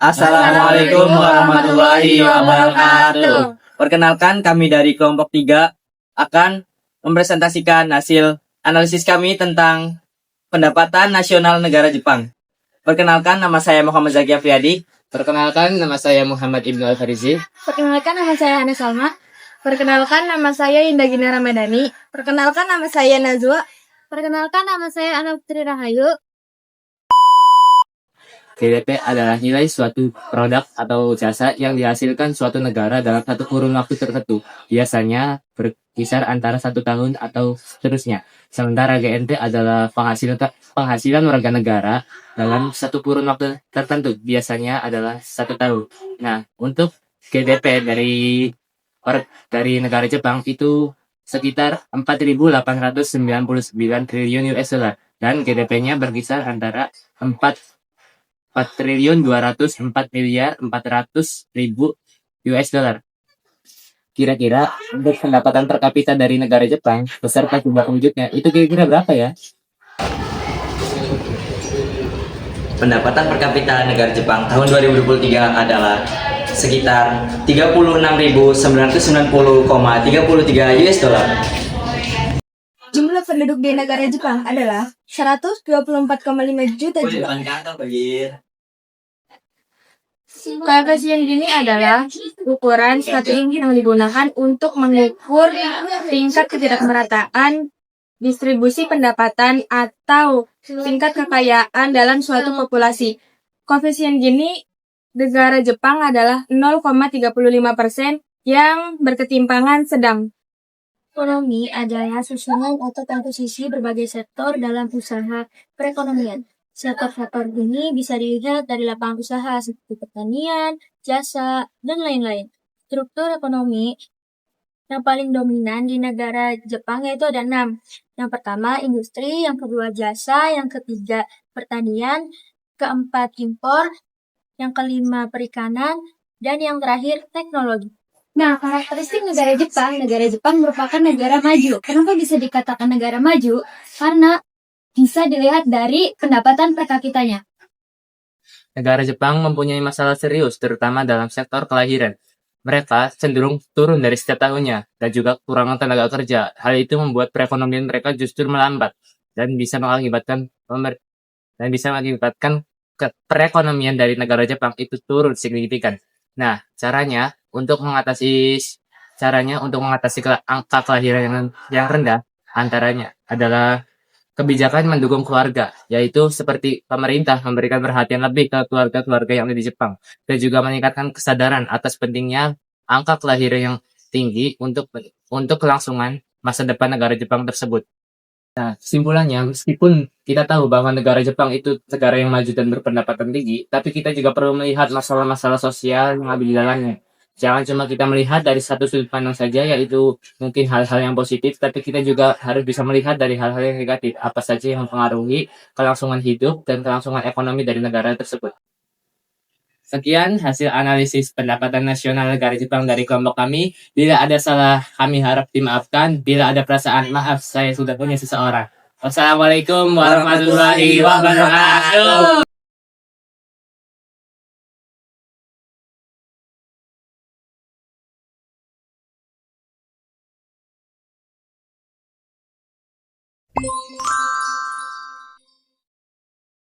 Assalamualaikum warahmatullahi wabarakatuh. Perkenalkan, kami dari kelompok 3 akan mempresentasikan hasil analisis kami tentang pendapatan nasional negara Jepang. Perkenalkan, nama saya Muhammad Zaki Afriyadi. Perkenalkan, nama saya Muhammad Ibnu Al-Farizi. Perkenalkan, nama saya Hana Salma. Perkenalkan, nama saya Indah Gina Ramadhani. Perkenalkan, nama saya Nazwa. Perkenalkan, nama saya Ana Putri Rahayu. GDP adalah nilai suatu produk atau jasa yang dihasilkan suatu negara dalam satu kurun waktu tertentu, biasanya berkisar antara 1 tahun atau seterusnya. Sementara GNP adalah penghasilan warga negara dalam satu kurun waktu tertentu, biasanya adalah 1 tahun. Nah, untuk GDP dari negara Jepang itu sekitar 4.899 triliun US dollar dan GDP-nya berkisar antara 4.204.400.000 US dollar. Kira-kira untuk pendapatan per kapita dari negara Jepang beserta jumlah penduduknya itu kira-kira berapa ya? Pendapatan per kapita negara Jepang tahun 2023 adalah sekitar 36.990,33 US dollar. Jumlah penduduk di negara Jepang adalah 124,5 juta jiwa. Koefisien Gini adalah ukuran strategi yang digunakan untuk mengukur tingkat ketidakmerataan distribusi pendapatan atau tingkat kekayaan dalam suatu populasi. Koefisien Gini negara Jepang adalah 0,35% yang berketimpangan sedang. Ekonomi adalah susunan atau komposisi berbagai sektor dalam usaha perekonomian. Sektor-sektor ini bisa dilihat dari lapangan usaha seperti pertanian, jasa, dan lain-lain. Struktur ekonomi yang paling dominan di negara Jepang yaitu ada 6. Yang pertama industri, yang kedua jasa, yang ketiga pertanian, keempat impor, yang kelima perikanan, dan yang terakhir teknologi. Nah, karakteristik negara Jepang merupakan negara maju. Kenapa bisa dikatakan negara maju? Karena bisa dilihat dari pendapatan per kapitanya. Negara Jepang mempunyai masalah serius, terutama dalam sektor kelahiran. Mereka cenderung turun dari setiap tahunnya, dan juga kekurangan tenaga kerja. Hal itu membuat perekonomian mereka justru melambat, dan bisa mengakibatkan perekonomian dari negara Jepang itu turun signifikan. Nah, caranya untuk mengatasi angka kelahiran yang rendah antaranya adalah kebijakan mendukung keluarga, yaitu seperti pemerintah memberikan perhatian lebih ke keluarga-keluarga yang ada di Jepang dan juga meningkatkan kesadaran atas pentingnya angka kelahiran yang tinggi untuk kelangsungan masa depan negara Jepang tersebut. Nah, kesimpulannya, meskipun kita tahu bahwa negara Jepang itu negara yang maju dan berpendapatan tinggi, tapi kita juga perlu melihat masalah-masalah sosial yang ada di dalamnya. Jangan cuma kita melihat dari satu sudut pandang saja, yaitu mungkin hal-hal yang positif, tapi kita juga harus bisa melihat dari hal-hal yang negatif, apa saja yang mempengaruhi kelangsungan hidup dan kelangsungan ekonomi dari negara tersebut. Sekian hasil analisis pendapatan nasional negara Jepang dari kelompok kami. Bila ada salah, kami harap dimaafkan. Bila ada perasaan maaf, saya sudah punya seseorang. Wassalamualaikum warahmatullahi wabarakatuh.